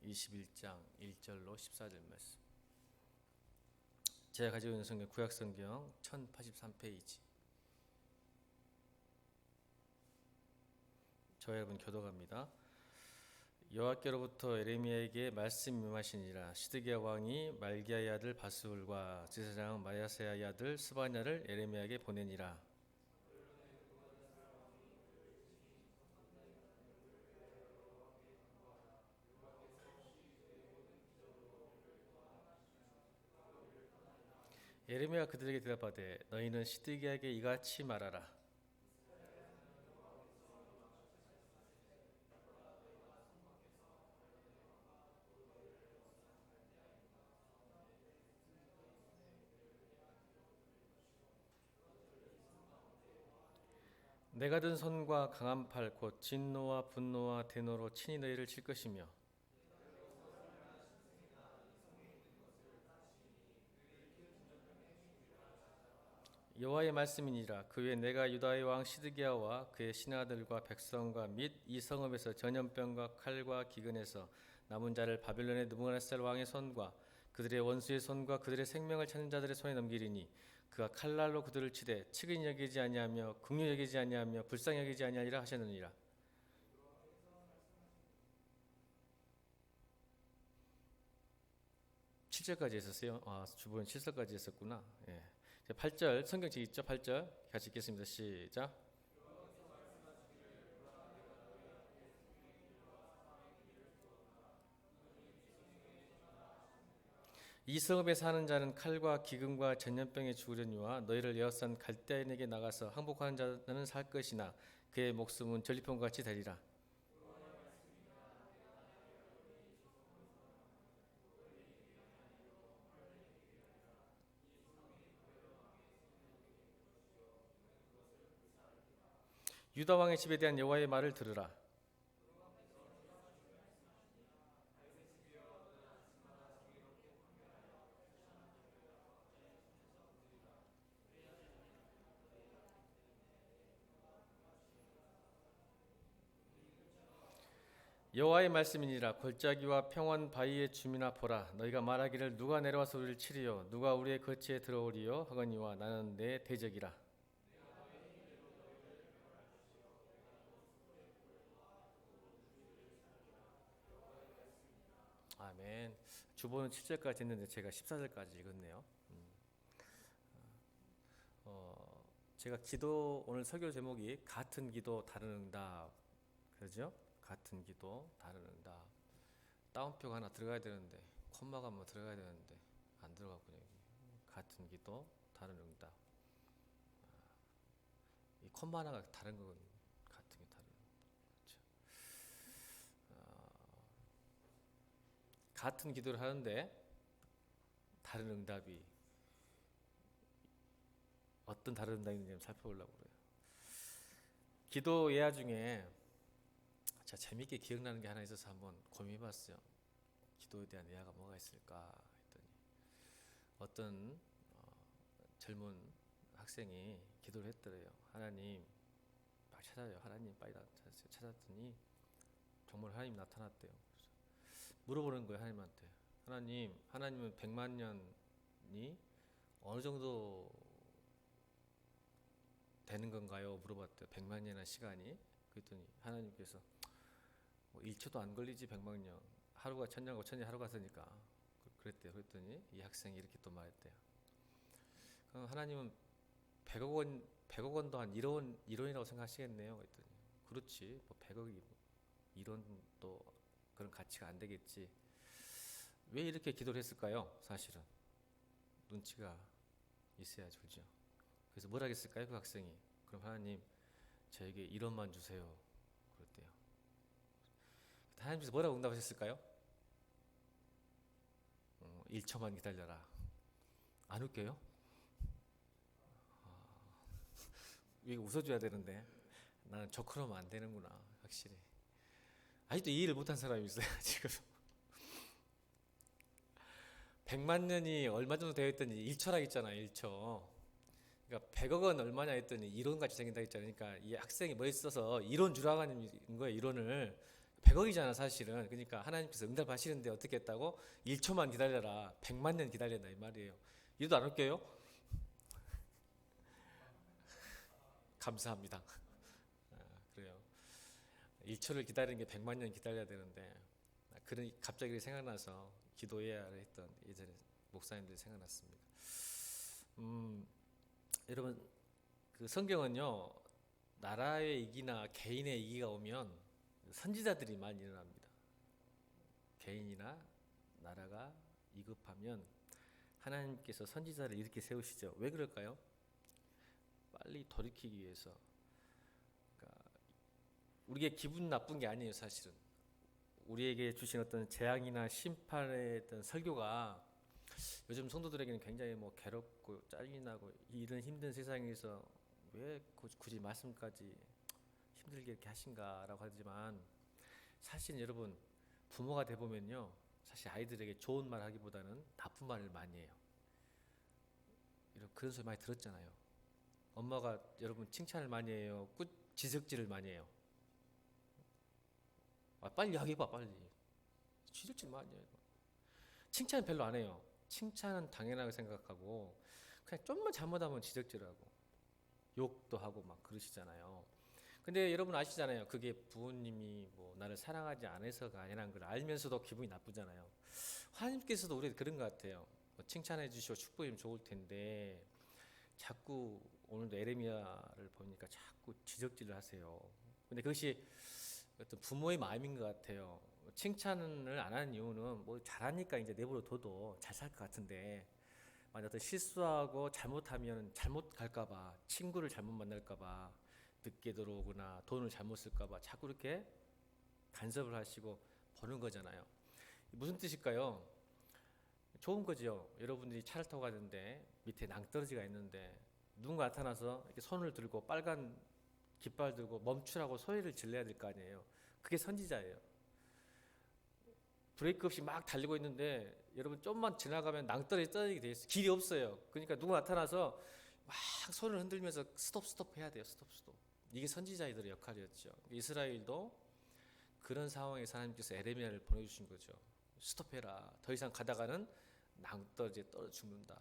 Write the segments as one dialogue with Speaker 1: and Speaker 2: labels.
Speaker 1: 21장 1절로 14절 말씀. 제가 가지고 있는 성경 구약성경 1083페이지. 저와 여러분 교독합니다. 여호와께로부터 에레미야에게 말씀이 임하시니라. 시드기야 왕이 말기야의 아들 바스울과 제사장 마야세야의 아들 스바냐를 에레미야에게 보내니라. 에레미야가 그들에게 대답하되 너희는 시드기야에게 이같이 말하라. 내가 든 손과 강한 팔 곧 진노와 분노와 대노로 친히 너희를 칠 것이며 여호와의 말씀이니라. 그 후에 내가 유다의 왕 시드기야와 그의 신하들과 백성과 및 이 성읍에서 전염병과 칼과 기근에서 남은 자를 바벨론의 느부갓네살 왕의 손과 그들의 원수의 손과 그들의 생명을 찾는 자들의 손에 넘기리니 그가 칼날로 그들을 치되 측은히 여기지 아니하며 긍휼히 여기지 아니하며 불쌍히 여기지 아니하리라 하셨느니라. 7절까지 했었어요. 주보는 7절까지 했었구나. 예. 8절 성경책 있죠? 8절 같이 읽겠습니다. 시작. 이 성읍에 사는 자는 칼과 기근과 전염병에 죽으려니와 너희를 에워싼 갈대인에게 나가서 항복하는 자는 살 것이나 그의 목숨은 전리품과 같이 되리라. 유다 왕의 집에 대한 여호와의 말을 들으라. 여호와의 말씀이니라. 골짜기와 평원 바위의 주민아 보라. 너희가 말하기를 누가 내려와서 우리를 치리요 누가 우리의 거처에 들어오리요 하거니와 나는 내 대적이라. 아멘. 주보는 7절까지 했는데 제가 14절까지 읽었네요. 제가 기도 오늘 설교 제목이 같은 기도 다른 응답 그러죠? 같은 기도 다른 응답. 따옴표가 하나 들어가야 되는데 콤마가 한번 들어가야 되는데 안 들어갔군요. 같은 기도 다른 응답. 이 콤마 하나가 다른 건 같은 게 다른. 그렇죠? 같은 기도를 하는데 다른 응답이 어떤 다른 응답인지 살펴보려고 그래요. 기도 예화 중에 제가 재밌게 기억나는 게 하나 있어서 한번 고민해봤어요. 기도에 대한 예화가 뭐가 있을까 했더니 어떤 젊은 학생이 기도를 했더래요. 하나님 막 찾아요. 하나님 빨리 찾았어요. 찾았더니 정말 하나님 나타났대요. 그래서 물어보는 거예요. 하나님한테. 하나님은 100만 년이 어느 정도 되는 건가요? 물어봤대요. 100만 년이라는 시간이. 그랬더니 하나님께서 뭐 1초도 안 걸리지 100만 년. 하루가 1000년, 5000년 하루가 되니까 그랬대요. 그랬더니 이 학생이 이렇게 또 말했대요. 그럼 하나님은 100억 원도 한 이론이라고 생각하시겠네요. 그랬더니 그렇지. 뭐 100억이 이론도 그런 가치가 안 되겠지. 왜 이렇게 기도를 했을까요? 사실은 눈치가 있어야지, 그죠? 그래서 뭐라 했을까요? 그 학생이. 그럼 하나님 저에게 1원만 주세요. 그랬대요. 하나님께서 뭐라고 응답하셨을까요? 1초만 기다려라. 안 웃겨요? 이거 웃어줘야 되는데 나는 조크로면 안 되는구나. 확실히 아직도 이해를 못한 사람이 있어요. 지금 100만 년이 얼마 정도 되어 있더니 1초라 했잖아요. 1초. 그러니까 100억 원 얼마냐 했더니 이론같이 생긴다 했잖아요. 그러니까 이 학생이 멋있어서 이론 주라고 하는 거예요. 이론을. 100억이잖아 사실은. 그러니까 하나님께서 응답하시는데 어떻게 했다고? 1초만 기다려라. 100만 년 기다린다 이 말이에요. 이래도 안 웃겨요? 감사합니다. 그래요. 1초를 기다리는 게 100만 년 기다려야 되는데, 그런 갑자기 생각나서 기도해야 했던 예전에 목사님들이 생각났습니다. 여러분, 그 성경은요, 나라의 위기나 개인의 위기가 오면 선지자들이 많이 일어납니다. 개인이나 나라가 위급하면 하나님께서 선지자를 이렇게 세우시죠. 왜 그럴까요? 빨리 돌이키기 위해서. 그러니까 우리의 기분 나쁜 게 아니에요, 사실은. 우리에게 주신 어떤 재앙이나 심판의 어떤 설교가 요즘 성도들에게는 굉장히 괴롭고 짜증나고 이런 힘든 세상에서 왜 굳이 말씀까지 힘들게 이렇게 하신가라고 하지만, 사실 여러분, 부모가 돼 보면요, 사실 아이들에게 좋은 말 하기보다는 나쁜 말을 많이 해요. 그런 소리 많이 들었잖아요. 엄마가 여러분 칭찬을 많이 해요, 지적질을 많이 해요? 빨리 하기봐, 빨리. 지적질 많이 해요. 칭찬은 별로 안 해요. 칭찬은 당연하게 생각하고 그냥 좀만 잘못하면 지적질하고 욕도 하고 막 그러시잖아요. 근데 여러분 아시잖아요. 그게 부모님이 나를 사랑하지 않아서가 아니라는 걸 알면서도 기분이 나쁘잖아요. 하나님께서도 우리 그런 것 같아요. 칭찬해 주시고 축복이면 좋을 텐데 자꾸 오늘도 에레미야를 보니까 자꾸 지적질을 하세요. 근데 그것이 어떤 부모의 마음인 것 같아요. 칭찬을 안 하는 이유는 잘하니까 이제 내버려 둬도 잘 살 것 같은데, 만약 어떤 실수하고 잘못하면 잘못 갈까봐, 친구를 잘못 만날까봐, 늦게 들어오거나 돈을 잘못 쓸까봐 자꾸 이렇게 간섭을 하시고 보는 거잖아요. 무슨 뜻일까요? 좋은 거죠. 여러분들이 차를 타고 가는데 밑에 낭떠러지가 있는데 누군가 나타나서 이렇게 손을 들고 빨간 깃발 들고 멈추라고 소리를 질러야 될 거 아니에요. 그게 선지자예요. 브레이크 없이 막 달리고 있는데 여러분 좀만 지나가면 낭떠러지 떨어지게 돼 있어요. 길이 없어요. 그러니까 누가 나타나서 막 손을 흔들면서 스톱 해야 돼요. 스톱. 이게 선지자들의 역할이었죠. 이스라엘도 그런 상황에서 하나님께서 에레미야를 보내주신 거죠. 스톱해라. 더 이상 가다가는 낭떠러지에 떨어 죽는다.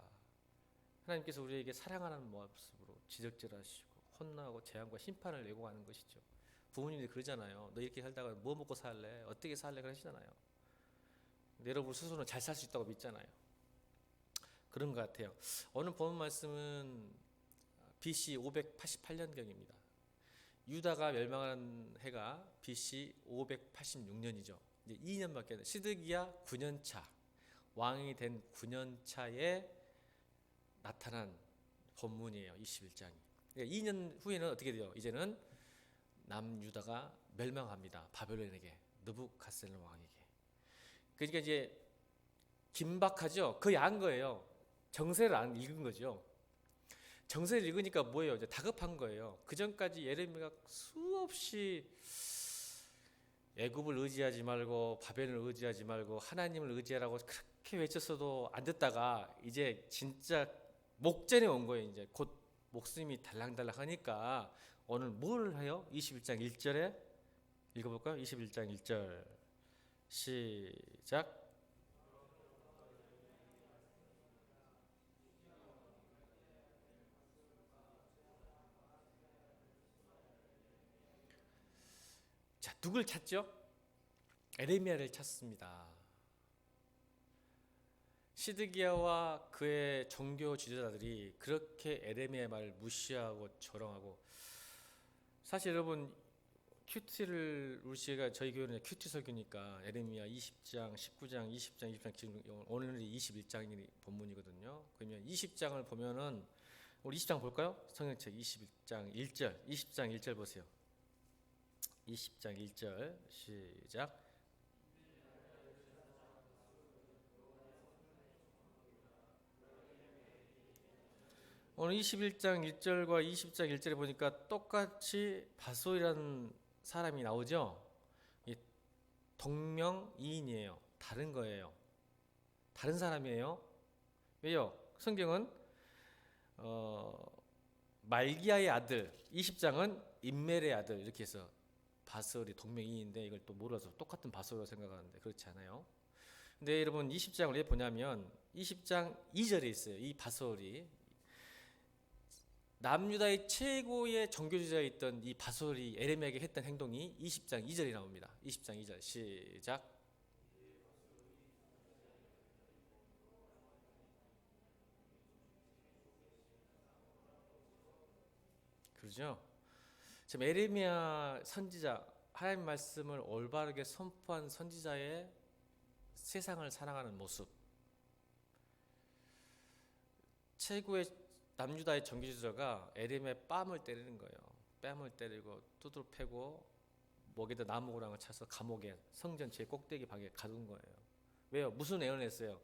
Speaker 1: 하나님께서 우리에게 사랑하는 모습으로 지적질하시고 혼나고 재앙과 심판을 예고하는 것이죠. 부모님들이 그러잖아요. 너 이렇게 살다가 뭐 먹고 살래? 어떻게 살래? 그러시잖아요. 근데 여러분 스스로는 잘 살 수 있다고 믿잖아요. 그런 것 같아요. 오늘 본 말씀은 BC 588년경입니다. 유다가 멸망한 해가 BC 586년이죠. 이제 2년밖에 안 돼요. 시드기야 9년차, 왕이 된 9년차에 나타난 본문이에요. 21장이. 그러니까 2년 후에는 어떻게 돼요? 이제는 남유다가 멸망합니다. 바벨론에게, 느부갓네살 왕에게. 그러니까 이제 긴박하죠. 거의 안 거예요. 정세를 안 읽은 거죠. 정세를 읽으니까 뭐예요? 이제 다급한 거예요. 그 전까지 예레미야가 수없이 애굽을 의지하지 말고 바벨론을 의지하지 말고 하나님을 의지하라고 그렇게 외쳤어도 안 듣다가 이제 진짜 목전에 온 거예요. 이제 곧 목숨이 달랑달랑 하니까 오늘 뭘 해요? 21장 1절에 읽어볼까요? 21장 1절 시작. 자, 누굴 찾죠? 에레미야를 찾습니다. 시드기야와 그의 종교 지도자들이 그렇게 에레미야의 말을 무시하고 조롱하고, 사실 여러분 큐티를 우리가 저희 교회는 큐티 설교니까 에레미야 20장, 19장, 20장, 20장 지금 오늘이 21장이 본문이거든요. 그러면 20장을 보면은 우리 20장 볼까요? 성경책 21장 1절, 20장 1절 보세요. 20장 1절 시작. 오늘 21장 1절과 20장 1절에 보니까 똑같이 바솔이라는 사람이 나오죠. 이 동명이인이에요. 다른 거예요. 다른 사람이에요. 왜요? 성경은 말기야의 아들, 20장은 임멜의 아들 이렇게 해서 바설이 동명이인데 이걸 또 몰라서 똑같은 바설로 생각하는데 그렇지 않아요. 근데 여러분 20장을 왜 보냐면 20장 2절에 있어요. 이 바설이 남유다의 최고의 정교주자였던 이 바설이 에레미야에게 했던 행동이 20장 2절에 나옵니다. 20장 2절 시작. 그러죠? 지금 에레미야 선지자, 하나님 말씀을 올바르게 선포한 선지자의 세상을 사랑하는 모습, 최고의 남유다의 정교주자가 에레미야의 뺨을 때리는 거예요. 뺨을 때리고 두드러 패고 목에다 나무고랑을 차서 감옥에, 성전 제 꼭대기 방에 가둔 거예요. 왜요? 무슨 예언을 했어요?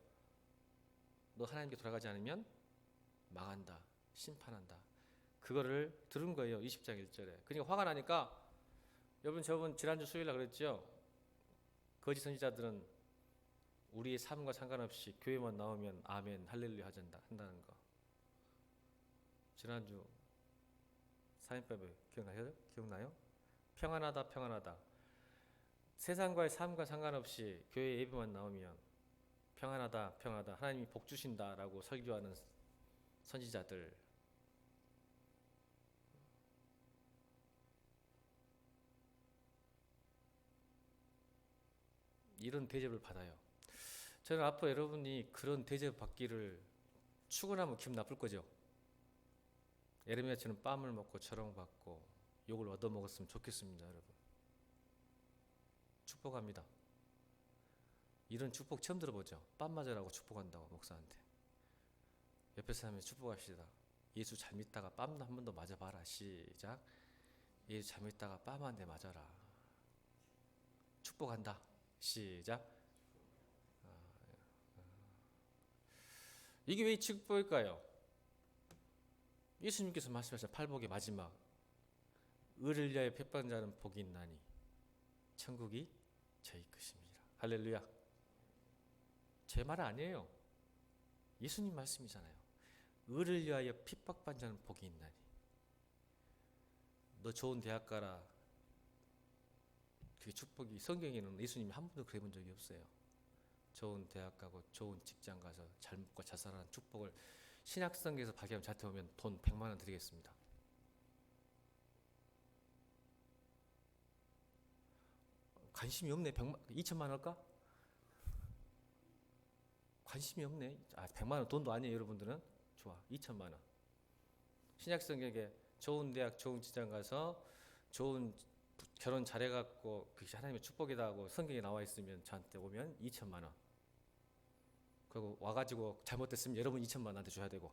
Speaker 1: 너 하나님께 돌아가지 않으면 망한다, 심판한다. 그거를 들은 거예요. 20장 1절에. 그러니까 화가 나니까, 여러분 저번 지난주 수요일날 그랬죠? 거짓 선지자들은 우리의 삶과 상관없이 교회만 나오면 아멘 할렐루야 한다는 거. 지난주 사인법에 기억나요? 평안하다 평안하다. 세상과의 삶과 상관없이 교회 예배만 나오면 평안하다 평안하다, 하나님이 복 주신다라고 설교하는 선지자들, 이런 대접을 받아요. 저는 앞으로 여러분이 그런 대접 받기를 축원하면 기분 나쁠 거죠. 에레미야처럼 뺨을 먹고 조롱받고 욕을 얻어먹었으면 좋겠습니다. 여러분 축복합니다. 이런 축복 처음 들어보죠. 뺨 맞으라고 축복한다고 목사한테. 옆에 사람에게 축복합시다. 예수 잘 믿다가 뺨 한 번 더 맞아봐라. 시작. 예수 잘 믿다가 뺨 한 대 맞아라. 축복한다. 시작. 이게 왜 축복일까요? 예수님께서 말씀하신 팔복의 마지막, 의를 위하여 핍박한 자는 복이 있나니 천국이 저희 것입니다. 할렐루야. 제 말 아니에요. 예수님 말씀이잖아요. 의를 위하여 핍박받는 자는 복이 있나니. 너 좋은 대학 가라. 그게 축복이, 성경에는 예수님이 한 번도 그래 본 적이 없어요. 좋은 대학 가고 좋은 직장 가서 잘 먹고 잘 살아라는 축복을 신약성경에서 발견하면 저한테 오면 돈 100만 원 드리겠습니다. 관심이 없네. 2천만 원 할까? 관심이 없네. 100만 원 돈도 아니에요. 여러분들은 좋아. 2천만 원. 신약성경에 좋은 대학 좋은 직장 가서 좋은 결혼 잘해갖고 그것이 하나님의 축복이다 하고 성경에 나와 있으면 저한테 오면 2천만 원. 그리고 와가지고 잘못됐으면 여러분 2천만 원한테 줘야 되고.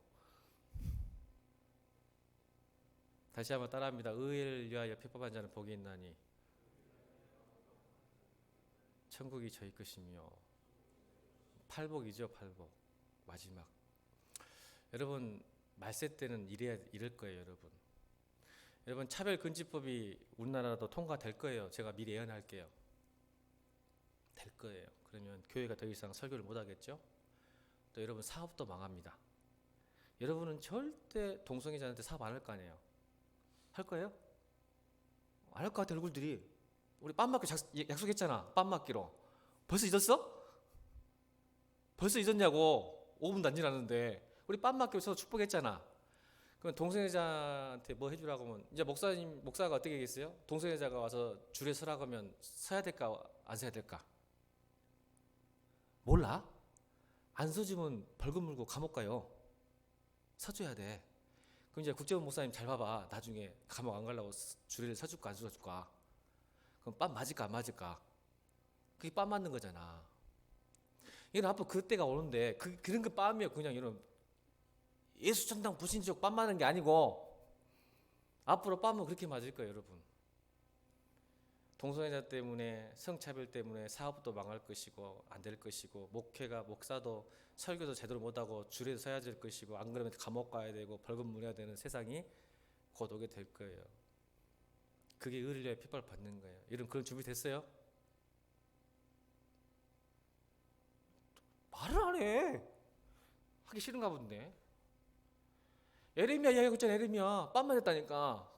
Speaker 1: 다시 한번 따라합니다. 의를 위하여 핍박한 자는 복이 있나니 천국이 저희 것이며. 팔복이죠. 팔복. 마지막. 여러분 말세 때는 이럴 거예요. 여러분 차별금지법이 우리나라도 통과될 거예요. 제가 미리 예언할게요. 될 거예요. 그러면 교회가 더 이상 설교를 못 하겠죠. 또 여러분 사업도 망합니다. 여러분은 절대 동성애자한테 사업 안 할 거 아니에요. 할 거예요? 안 할 것 같아. 얼굴들이. 우리 빰 맞기 약속했잖아. 빰 맞기로. 벌써 잊었어? 벌써 잊었냐고. 5분도 안 지났는데. 우리 빰 맞기로 서로 축복했잖아. 그럼 동성애자한테 뭐 해주라고 하면, 이제 목사가 어떻게 얘기했어요? 동성애자가 와서 줄에 서라고 하면 서야 될까 안 서야 될까? 몰라? 안 서주면 벌금 물고 감옥 가요. 서줘야 돼. 그럼 이제 국제원 목사님 잘 봐봐. 나중에 감옥 안 가려고 줄에 서줄까 안 서줄까? 그럼 빰 맞을까 안 맞을까? 그게 빰 맞는 거잖아. 이건 앞으로 그때가 오는데 그런 거 빰이에요. 그냥 이런 예수 천당 불신족 빰 맞는 게 아니고 앞으로 빰은 그렇게 맞을 거예요. 여러분. 동성애자 때문에, 성차별 때문에 사업도 망할 것이고 안 될 것이고, 목사도 설교도 제대로 못하고 줄에 서야 될 것이고, 안 그러면 감옥 가야 되고 벌금 물어야 되는 세상이 곧 오게 될 거예요. 그게 의를 위해 핍박을 받는 거예요. 이런 그런 준비 됐어요? 말을 안 해. 하기 싫은가 본데. 에레미야 이야기하고 있잖아. 에레미야 빰 맞았다니까.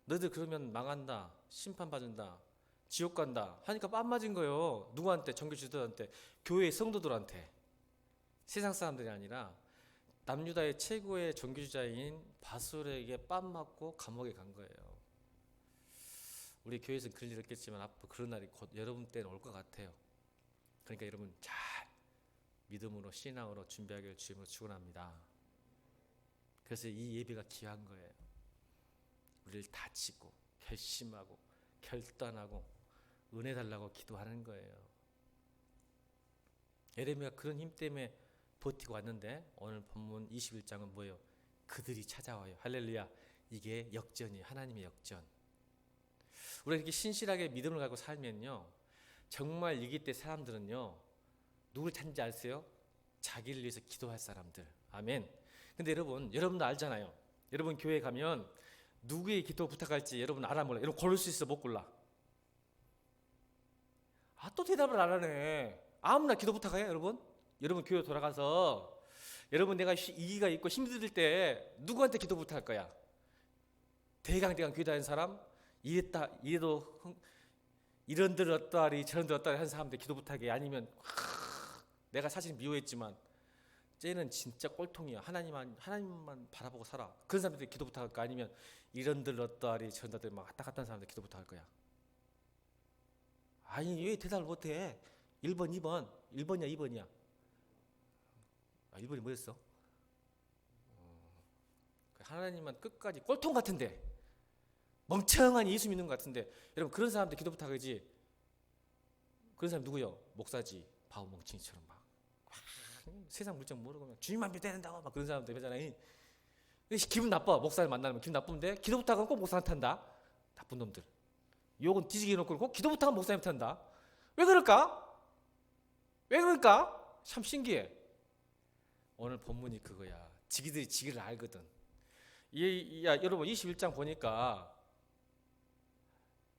Speaker 1: 너희들 그러면 망한다. 심판받는다, 지옥 간다 하니까 뺨 맞은 거예요. 누구한테? 정규주도한테, 교회 성도들한테. 세상 사람들이 아니라 남유다의 최고의 종교주자인 바술에게 뺨 맞고 감옥에 간 거예요. 우리 교회에서는 그럴 일 없겠지만 앞으로 그런 날이 곧 여러분 때는 올 것 같아요. 그러니까 여러분 잘 믿음으로 신앙으로 준비하기를 주님으로 축원합니다. 그래서 이 예배가 귀한 거예요. 우리를 다지고 결심하고 결단하고 은혜 달라고 기도하는 거예요. 예레미야가 그런 힘 때문에 버티고 왔는데 오늘 본문 21장은 뭐예요? 그들이 찾아와요. 할렐루야. 이게 역전이에요. 하나님의 역전. 우리가 이렇게 신실하게 믿음을 가지고 살면요, 정말 위기 때 사람들은요, 누굴 찾는지 아세요? 자기를 위해서 기도할 사람들. 아멘. 근데 여러분도 알잖아요. 여러분 교회 가면 누구의 기도 부탁할지 여러분 알아 몰라? 여러분 고를 수 있어? 못 골라? 또 대답을 안 하네. 아무나 기도 부탁해요, 여러분? 여러분 교회 돌아가서 여러분 내가 위기가 있고 힘들 때 누구한테 기도 부탁할 거야? 대강 교회 다니는 사람? 이래도 이런들 어떠하리 저런들 어떠하리 하는 사람들 기도 부탁해. 아니면 내가 사실 미워했지만 쟤는 진짜 꼴통이야. 하나님만 바라보고 살아. 그런 사람들 기도 부탁할까? 아니면 이런들 어떠하리 저런들 막 왔다 갔다 하는 사람들 기도 부탁할 거야? 아니 왜 대답을 못해? 1번 2번 1번이야 2번이야? 1번이 뭐였어? 하나님만 끝까지 꼴통 같은데 멍청한 예수 믿는 것 같은데 여러분 그런 사람들 기도 부탁하지. 그런 사람 누구요? 목사지. 바보 멍청이처럼 막 세상 물정 모르고 그냥 주님만 믿어야 된다고 막 그런 사람들 있잖아요. 기분 나빠. 목사를 만나면 기분 나쁜데 기도 부탁하면 꼭 목사한테 한다. 나쁜 놈들. 욕은 뒤지게 해놓고 꼭 기도 부탁하면 목사한테 한다. 왜 그럴까? 참 신기해. 오늘 본문이 그거야. 지기들이 지기를 알거든. 여러분 21장 보니까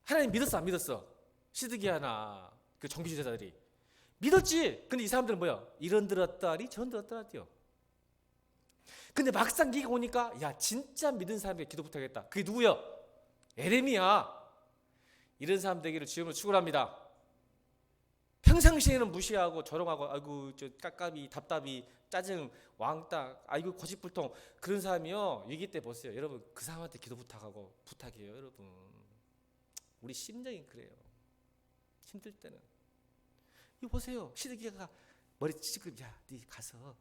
Speaker 1: 하나님 믿었어 안 믿었어? 시드기야나 그 종교지자들이 믿었지. 근데 이 사람들은 뭐야? 이런 들었다리 저런 들었다리요. 근데 막상 기가 오니까 야 진짜 믿은 사람들이 기도 부탁했다. 그게 누구야? 예레미야. 이런 사람 되기를 주님으로 축원합니다. 평상시에는 무시하고 조롱하고 아이고 저 깝깝이 답답이 짜증 왕따 아이고 고집불통 그런 사람이요 위기 때 보세요. 여러분 그 사람한테 기도 부탁해요. 여러분 우리 심정이 그래요. 힘들 때는 이거 보세요. 시드기야가 머리 찌그러 네 가서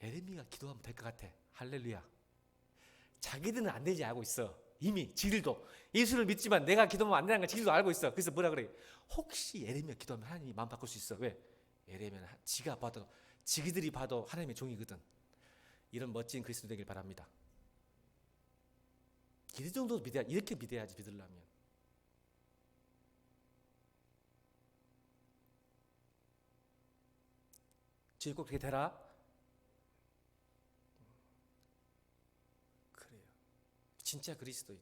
Speaker 1: 예레미야가 기도하면 될 것 같아. 할렐루야. 자기들은 안 되지 알고 있어. 이미 지들도 예수를 믿지만 내가 기도하면 안 되는 걸 지들도 알고 있어. 그래서 뭐라 그래? 혹시 예레미야 기도하면 하나님이 마음 바꿀 수 있어. 왜? 예레미야는 지가 봐도 지기들이 봐도 하나님의 종이거든. 이런 멋진 그리스도 되길 바랍니다. 이 정도 이렇게 믿어야지 믿으려면. 주님 꼭 그렇게 되라. 그래요. 진짜 그리스도인.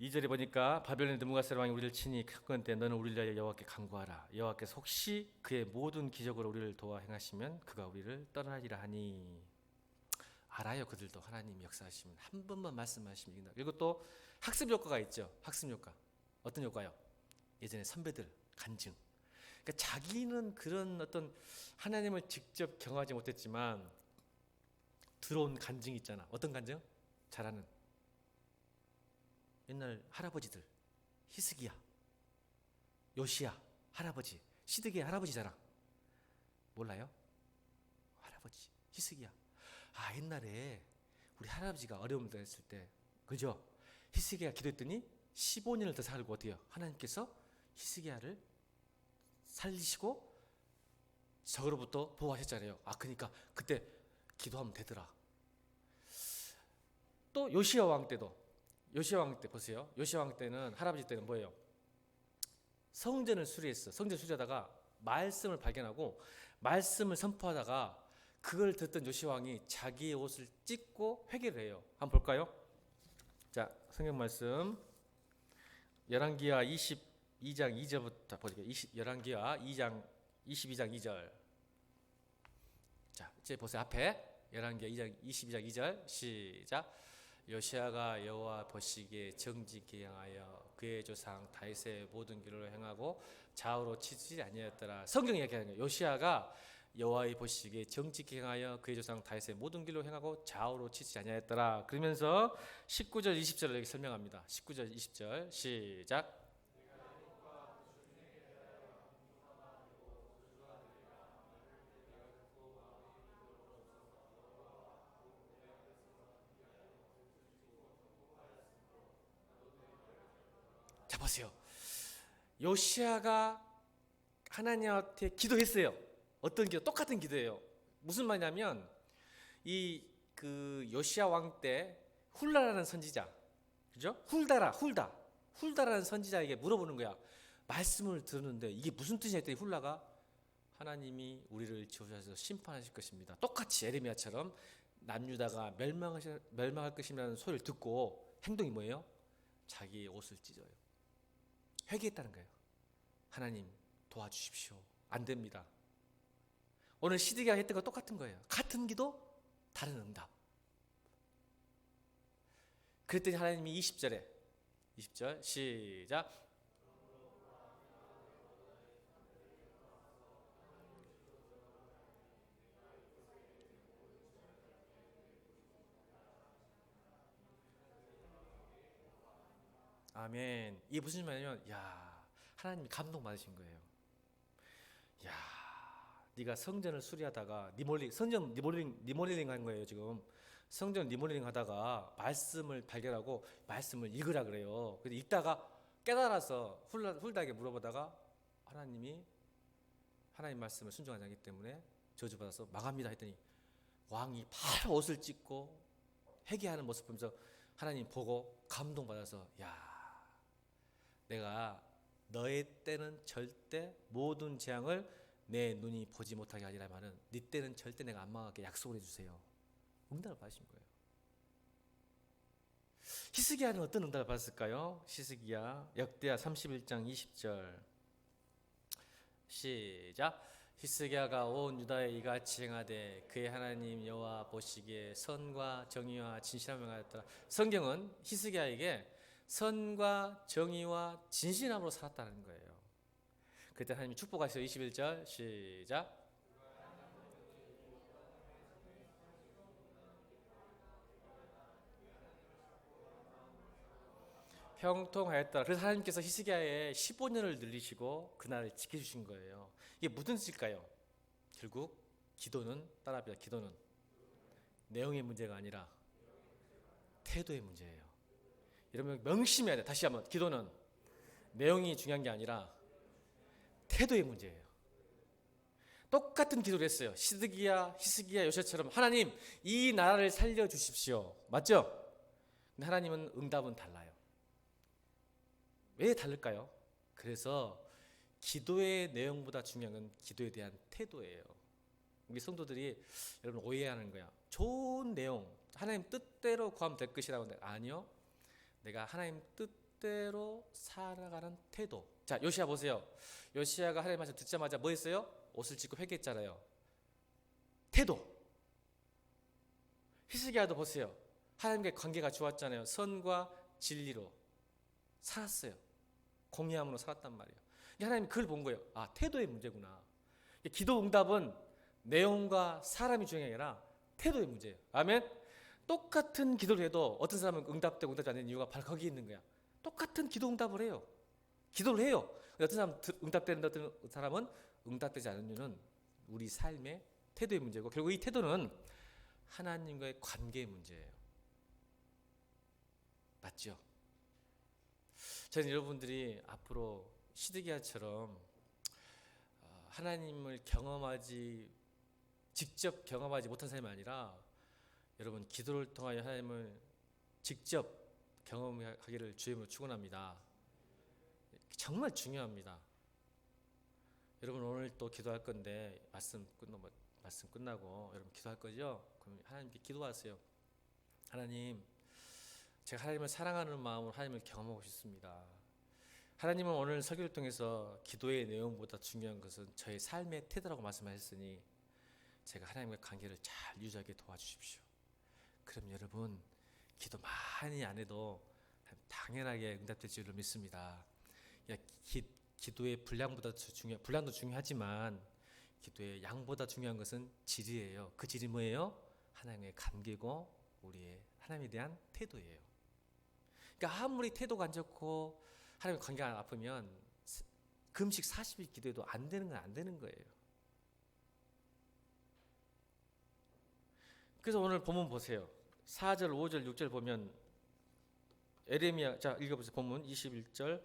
Speaker 1: 2절에 보니까 바벨론의 느부갓네살 왕이 우리를 친히 꺾은 때 너는 우리를 위하여 여호와께 간구하라. 여호와께서 혹시 그의 모든 기적으로 우리를 도와 행하시면 그가 우리를 떠나리라 하니. 알아요. 그들도 하나님이 역사하시면 한 번만 말씀하시면 이긴다. 그리고 또 학습 효과가 있죠. 학습 효과. 어떤 효과요? 예전에 선배들 간증. 그러니까 자기는 그런 어떤 하나님을 직접 경험하지 못했지만 들어온 간증이 있잖아. 어떤 간증? 잘하는 옛날 할아버지들 히스기야, 요시야 할아버지, 시드기야 할아버지 자랑 몰라요? 할아버지 히스기야. 옛날에 우리 할아버지가 어려움을 당했을 때 그죠? 히스기야가 기도했더니 15년을 더 살고 어때요? 하나님께서 히스기야를 살리시고 저로부터 보호하셨잖아요. 그러니까 그때 기도하면 되더라. 또 요시야 왕 때도 요시야 왕 때 보세요. 요시야 왕 때는 할아버지 때는 뭐예요? 성전을 수리했어. 성전 수리하다가 말씀을 발견하고 말씀을 선포하다가 그걸 듣던 요시야 왕이 자기의 옷을 찢고 회개를 해요. 한번 볼까요? 자, 성경 말씀 열왕기하 22장 2절부터 보세요. 열왕기하 22장 2절. 자, 이제 보세요. 앞에 열왕기하 22장 2절 시작. 요시아가 여호와 보시기에 정직히 행하여 그의 조상 다윗의 모든 길로 행하고 좌우로 치지 아니하였더라. 성경이 이야기하는 거예요. 요시아가 여호와의 보시기에 정직히 행하여 그의 조상 다윗의 모든 길로 행하고 좌우로 치지 아니하였더라. 그러면서 19절 20절을 이렇게 설명합니다. 19절 20절 시작. 자 보세요. 요시아가 하나님한테 기도했어요. 어떤 기도? 똑같은 기도예요. 무슨 말이냐면 이 그 요시아 왕 때 훌다라는 선지자, 그죠? 훌다라는 선지자에게 물어보는 거야. 말씀을 들었는데 이게 무슨 뜻이냐 했더니 훌다가 하나님이 우리를 지어주셔서 심판하실 것입니다. 똑같이 에레미야처럼 남유다가 멸망할 것이라는 소리를 듣고 행동이 뭐예요? 자기의 옷을 찢어요. 회개했다는 거예요. 하나님 도와주십시오. 안 됩니다. 오늘 시드기가 했던 거 똑같은 거예요. 같은 기도, 다른 응답. 그랬더니 하나님이 20절 시작. 아멘. 이게 무슨 말이냐면, 야, 하나님이 감동 받으신 거예요. 야, 네가 성전을 수리하다가 성전 리모델링 한 거예요 지금. 성전 리모델링 하다가 말씀을 발견하고 말씀을 읽으라 그래요. 근데 읽다가 깨달아서 훌다에게 물어보다가 하나님 말씀을 순종하지 않기 때문에 저주받아서 망합니다 했더니 왕이 바로 옷을 찢고 회개하는 모습 보면서 하나님 보고 감동받아서 야, 내가 너의 때는 절대 모든 재앙을 내 눈이 보지 못하게 하리라마는 네 때는 절대 내가 안 망하게 약속을 해주세요. 응답을 받으신 거예요. 히스기야는 어떤 응답을 받았을까요? 히스기야 역대하 31장 20절 시작. 히스기야가 온 유다에 이같이 행하되 그의 하나님 여호와 보시기에 선과 정의와 진실함을 행하였더라. 성경은 히스기야에게 선과 정의와 진실함으로 살았다는 거예요. 그때 하나님이 축복하셔서 21절 시작. 형통하였다. 그래서 하나님께서 히스기야의 15년을 늘리시고 그날을 지켜주신 거예요. 이게 무슨 뜻일까요? 결국 기도는 따라합니다. 기도는 내용의 문제가 아니라 태도의 문제예요. 여러분 명심해야 돼. 다시 한번 기도는 내용이 중요한 게 아니라 태도의 문제예요. 똑같은 기도를 했어요. 히스기야 요시아처럼 하나님 이 나라를 살려주십시오. 맞죠? 근데 하나님은 응답은 달라요. 왜 다를까요? 그래서 기도의 내용보다 중요한 건 기도에 대한 태도예요. 우리 성도들이 여러분 오해하는 거야. 좋은 내용, 하나님 뜻대로 구하면 될 것이라고 하는데 아니요. 내가 하나님 뜻대로 살아가는 태도. 자, 요시야 보세요. 요시야가 하나님 말씀 듣자마자 뭐 했어요? 옷을 찢고 회개했잖아요. 태도. 히스기야도 보세요. 하나님과의 관계가 좋았잖아요. 선과 진리로 살았어요. 공의함으로 살았단 말이에요. 하나님이 그걸 본 거예요. 아, 태도의 문제구나. 기도 응답은 내용과 사람이 중요한 게 아니라 태도의 문제예요. 아멘. 똑같은 기도를 해도 어떤 사람은 응답되고 응답되지 않는 이유가 바로 거기 있는 거야. 똑같은 기도 응답을 해요. 기도를 해요. 어떤 사람은 응답되는데 어떤 사람은 응답되지 않는 이유는 우리 삶의 태도의 문제고 결국 이 태도는 하나님과의 관계의 문제예요. 맞죠? 저는 여러분들이 앞으로 시드기야처럼 하나님을 직접 경험하지 못한 사람이 아니라 여러분 기도를 통하여 하나님을 직접 경험하기를 주님으로 축원합니다. 정말 중요합니다. 여러분 오늘 또 기도할 건데 말씀 끝나고 여러분 기도할 거죠? 그럼 하나님께 기도하세요. 하나님, 제가 하나님을 사랑하는 마음으로 하나님을 경험하고 싶습니다. 하나님은 오늘 설교를 통해서 기도의 내용보다 중요한 것은 저의 삶의 태도라고 말씀하셨으니 제가 하나님과 관계를 잘 유지하게 도와주십시오. 그럼 여러분 기도 많이 안 해도 당연하게 응답될 줄로 믿습니다. 기도의 분량도 중요하지만 기도의 양보다 중요한 것은 질이에요. 그 질이 뭐예요? 하나님의 감기고 우리의 하나님에 대한 태도예요. 그러니까 아무리 태도가 안 좋고 하나님의 관계가 안 아프면 금식 40일 기도해도 안 되는 건 안 되는 거예요. 그래서 오늘 본문 보세요. 4절, 5절, 6절 보면 에레미야, 자 읽어보세요. 본문 21절,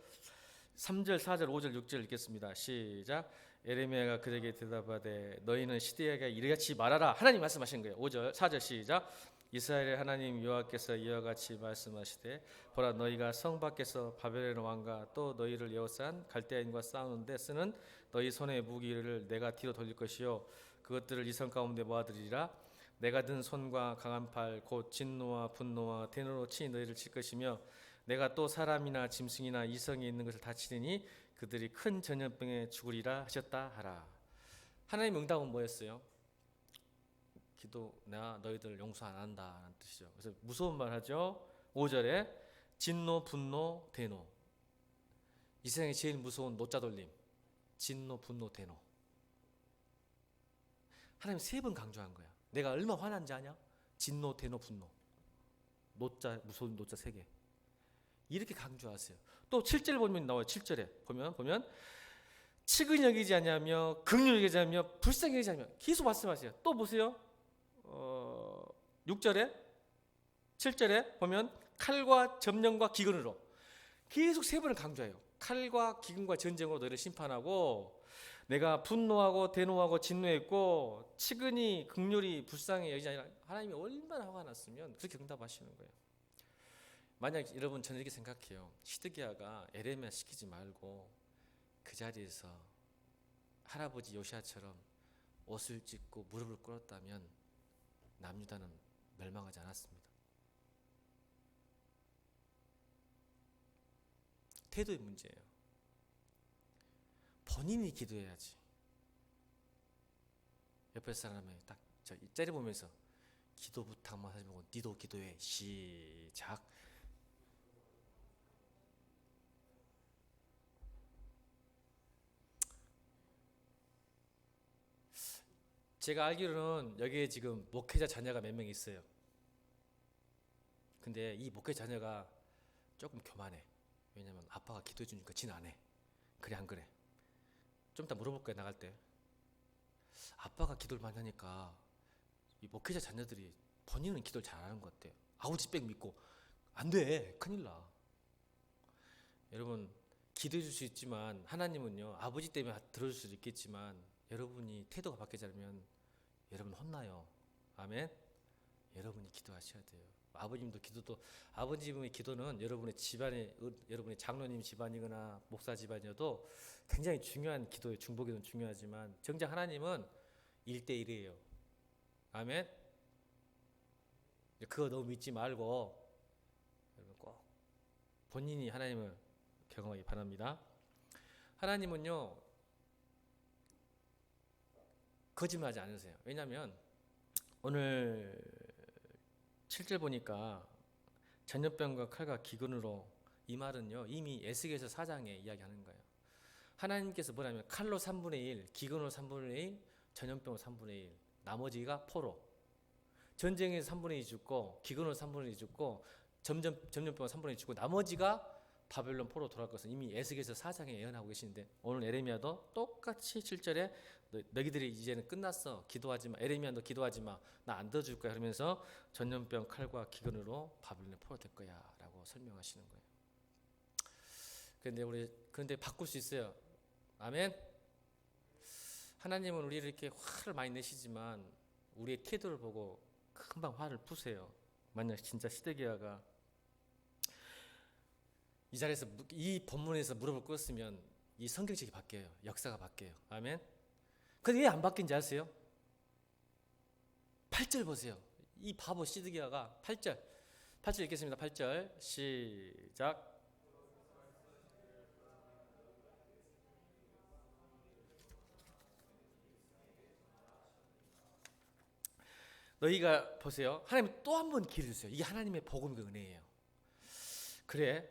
Speaker 1: 3절, 4절, 5절, 6절 읽겠습니다. 시작. 에레미야가 그에게 대답하되 너희는 시드기야에게 이같이 말하라. 하나님 말씀하신 거예요. 5절, 4절 시작. 이스라엘의 하나님 여호와께서 이와 같이 말씀하시되 보라 너희가 성 밖에서 바벨론 왕과 또 너희를 에워싼 갈대아인과 싸우는데 쓰는 너희 손의 무기를 내가 뒤로 돌릴 것이요 그것들을 이 성 가운데 모아들이리라. 내가 든 손과 강한 팔 곧 진노와 분노와 대노로 친히 너희를 칠 것이며 내가 또 사람이나 짐승이나 이성이 있는 것을 다치리니 그들이 큰 전염병에 죽으리라 하셨다 하라. 하나님의 응답은 뭐였어요? 기도 내가 너희들을 용서 안 한다는 뜻이죠. 그래서 무서운 말 하죠. 5절에 진노, 분노, 대노. 이 세상에 제일 무서운 노자 돌림. 진노, 분노, 대노. 하나님 3번 강조한 거야. 내가 얼마나 화난지 아냐? 진노, 대노, 분노. 노자, 무서운 노자 3개. 이렇게 강조하세요. 또 7절 보면 나와요. 7절에 보면 측은히 여기지 않냐며 긍휼히 여기지 않냐며 불쌍히 여기지 않냐며 계속 말씀하세요. 또 보세요. 6절에 7절에 보면 칼과 점령과 기근으로 계속 3번을 강조해요. 칼과 기근과 전쟁으로 너희를 심판하고 내가 분노하고 대노하고 진노했고 측은히 긍휼히 불쌍히 여기지 않냐. 하나님이 얼마나 화가 났으면 그렇게 응답하시는 거예요. 만약 여러분 저는 이렇게 생각해요. 시드기야가 에레미야 시키지 말고 그 자리에서 할아버지 요시야처럼 옷을 찢고 무릎을 꿇었다면 남유다는 멸망하지 않았습니다. 태도의 문제예요. 본인이 기도해야지. 옆에 사람이 딱 째려보면서 기도 부탁만 하지 말고 니도 기도해. 시작. 제가 알기로는 여기에 지금 목회자 자녀가 몇 명 있어요. 근데 이 목회자 자녀가 조금 교만해. 왜냐면 아빠가 기도해 주니까 지는 안 해. 그래 안 그래? 좀 이따 물어볼 거야 나갈 때. 아빠가 기도를 많이 하니까 이 목회자 자녀들이 본인은 기도를 잘 안 하는 것 같아. 아버지 백 믿고 안 돼. 큰일 나. 여러분 기도해 줄 수 있지만 하나님은요 아버지 때문에 들어줄 수도 있겠지만 여러분이 태도가 바뀌지 않으면 여러분 혼나요. 아멘. 여러분이 기도하셔야 돼요. 아버님의 기도는 여러분의 집안에 여러분의 장로님 집안이거나 목사 집안이어도 굉장히 중요한 기도예요. 중보기도는 중요하지만 정작 하나님은 1대1이에요. 아멘. 그거 너무 믿지 말고 여러분 꼭 본인이 하나님을 경험하기 바랍니다. 하나님은요 거짓말하지 않으세요. 왜냐하면 오늘 7절 보니까 전염병과 칼과 기근으로 이 말은요 이미 에스겔서 4장에 이야기하는 거예요. 하나님께서 뭐냐면 칼로 3분의 1, 기근으로 3분의 1, 전염병으로 3분의 1, 나머지가 포로. 전쟁에서 3분의 2 죽고 기근으로 3분의 2 죽고 전염병으로 3분의 2 죽고 나머지가 바벨론 포로 돌아갈 것은 이미 에스겔서 4장에 예언하고 계시는데 오늘 에레미야도 똑같이 7절에 너희들이 이제는 끝났어. 기도하지 마. 에레미야 너 기도하지 마. 나 안 들어줄 거야. 그러면서 전염병 칼과 기근으로 바벨론에 포로 될 거야 라고 설명하시는 거예요. 그런데 바꿀 수 있어요. 아멘. 하나님은 우리를 이렇게 화를 많이 내시지만 우리의 태도를 보고 금방 화를 푸세요. 만약 진짜 시드기야가 이 자리에서 이 본문에서 무릎을 꿇었으면 이 성경책이 바뀌어요. 역사가 바뀌어요. 아멘. 근데 왜 안 바뀐지 아세요? 8절 보세요. 이 바보 시드기야가 8절 읽겠습니다. 8절 시작. 너희가 보세요. 하나님 또 한 번 기회를 주세요. 이게 하나님의 복음의 은혜예요. 그래.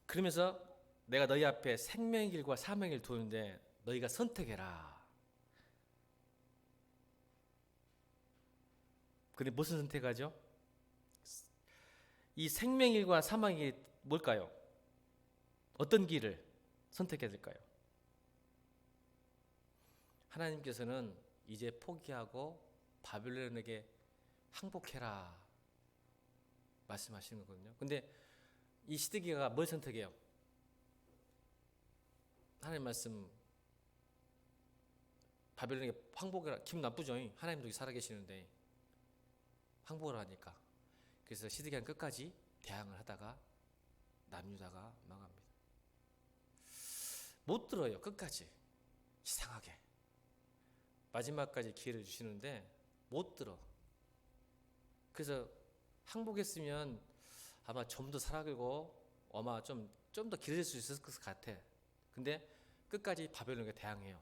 Speaker 1: 그러면서 내가 너희 앞에 생명의 길과 사망의 길을 두는데 너희가 선택해라. 근데 무슨 선택하죠? 이 생명의 길과 사망의 길이 뭘까요? 어떤 길을 선택해야 될까요? 하나님께서는 이제 포기하고 바벨론에게 항복해라 말씀하시는 거거든요. 근데 이 시드기야가 뭘 선택해요? 하나님 말씀 바벨론에게 항복해라. 기분 나쁘죠? 하나님도 살아계시는데 항복을 하니까. 그래서 시드기야는 끝까지 대항을 하다가 남유다가 망합니다. 못 들어요. 끝까지. 이상하게 마지막까지 기회를 주시는데 못 들어. 그래서 항복했으면 아마 좀 더 살아가고 아마 좀 더 길어질 수 있을 것 같아. 근데 끝까지 바벨론에게 대항해요.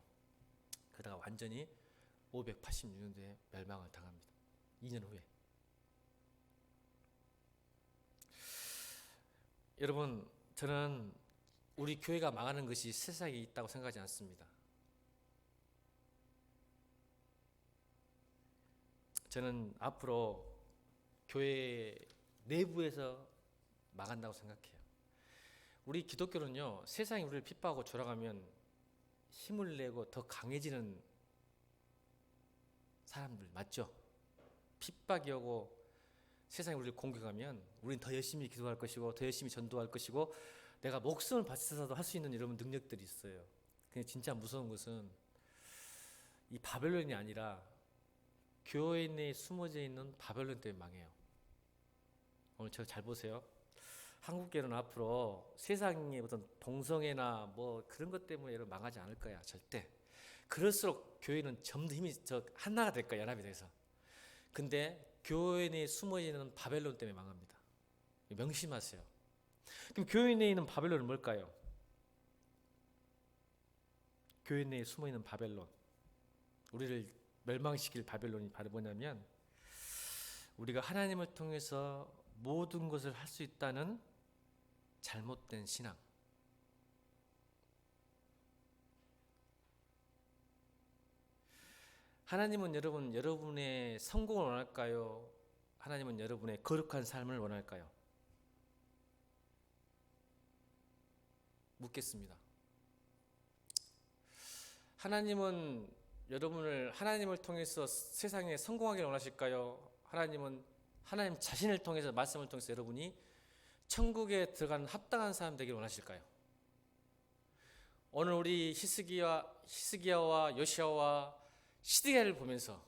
Speaker 1: 그러다가 완전히 586년도에 멸망을 당합니다. 2년 후에. 여러분, 저는 우리 교회가 망하는 것이 세상에 있다고 생각하지 않습니다. 저는 앞으로 교회 내부에서 망한다고 생각해요. 우리 기독교는요, 세상이 우리를 핍박하고 졸아가면 힘을 내고 더 강해지는 사람들 맞죠? 핍박이 오고 세상이 우리를 공격하면 우리는 더 열심히 기도할 것이고 더 열심히 전도할 것이고 내가 목숨을 바쳐서도 할 수 있는 이런 능력들이 있어요. 근데 진짜 무서운 것은 이 바벨론이 아니라 교회 내에 숨어져 있는 바벨론 때문에 망해요. 오늘 저 잘 보세요. 한국교회는 앞으로 세상의 어떤 동성애나 뭐 그런 것 때문에 여러분 망하지 않을 거야. 절대. 그럴수록 교회는 점점 힘이 하나가 될 거야. 연합이 돼서. 근데 교회 내에 숨어 있는 바벨론 때문에 망합니다. 명심하세요. 그럼 교회 내에 있는 바벨론은 뭘까요? 교회 내에 숨어 있는 바벨론. 우리를 멸망시킬 바벨론이 바로 뭐냐면 우리가 하나님을 통해서 모든 것을 할 수 있다는 잘못된 신앙. 하나님은 여러분의 성공을 원할까요? 하나님은 여러분의 거룩한 삶을 원할까요? 묻겠습니다. 하나님은 하나님을 통해서 세상에 성공하기를 원하실까요? 하나님 자신을 통해서 말씀을 통해서 여러분이 천국에 들어가는 합당한 사람 되기를 원하실까요? 오늘 우리 히스기야와 요시야와 시드기야를 보면서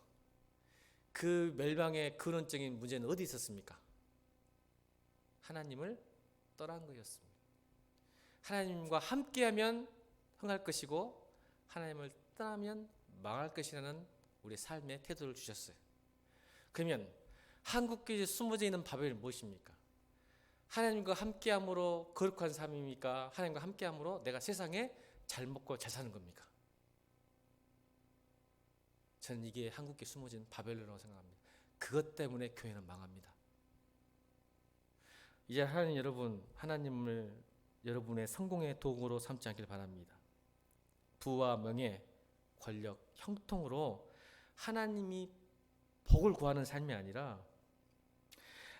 Speaker 1: 그 멸망의 근원적인 문제는 어디 있었습니까? 하나님을 떠난 것이었습니다. 하나님과 함께하면 흥할 것이고 하나님을 떠나면 망할 것이라는 우리 삶의 태도를 주셨어요. 그러면 한국교회에 숨어져 있는 바벨이 무엇입니까? 하나님과 함께함으로 거룩한 삶입니까? 하나님과 함께함으로 내가 세상에 잘 먹고 잘 사는 겁니까? 저는 이게 한국교회에 숨어진 바벨론이라고 생각합니다. 그것 때문에 교회는 망합니다. 이제 하나님을 여러분의 성공의 도구로 삼지 않길 바랍니다. 부와 명예, 권력, 형통으로 하나님이 복을 구하는 삶이 아니라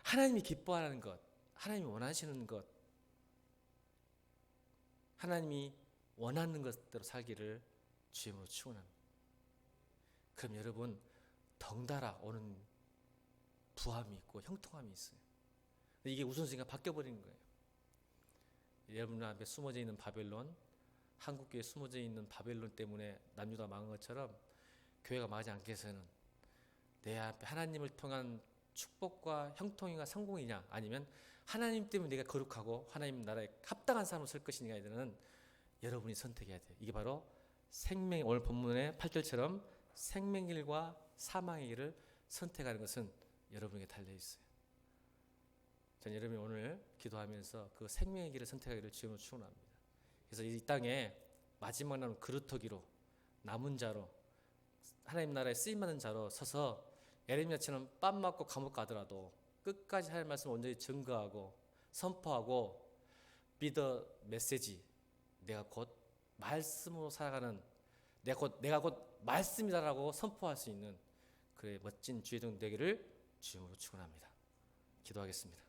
Speaker 1: 하나님이 기뻐하는 것, 하나님이 원하시는 것, 하나님이 원하는 것대로 살기를 주님으로 축원합니다. 그럼 여러분 덩달아 오는 부함이 있고 형통함이 있어요. 이게 우선순위가 바뀌어버리는 거예요. 여러분 앞에 숨어져 있는 바벨론, 한국교회에 숨어져 있는 바벨론 때문에 남유다 망한 것처럼 교회가 망하지 않게 해서는 내 앞에 하나님을 통한 축복과 형통이가 성공이냐 아니면 하나님 때문에 내가 거룩하고 하나님 나라에 합당한 삶을 살 것이냐에 대한 여러분이 선택해야 돼요. 이게 바로 오늘 본문의 8절처럼 생명의 길과 사망의 길을 선택하는 것은 여러분에게 달려있어요. 저는 여러분이 오늘 기도하면서 그 생명의 길을 선택하기를 주님으로 축원합니다. 그래서 이 땅에 마지막 남은 그루터기로 남은 자로 하나님 나라에 쓰임받는 자로 서서 에레미야처럼 뺨 맞고 감옥 가더라도 끝까지 할 말씀을 온전히 증거하고 선포하고 be the message, 내가 곧 말씀으로 살아가는, 내가 곧 말씀이다라고 선포할 수 있는 그의 멋진 주의 종 되기를 주님으로 축원합니다. 기도하겠습니다.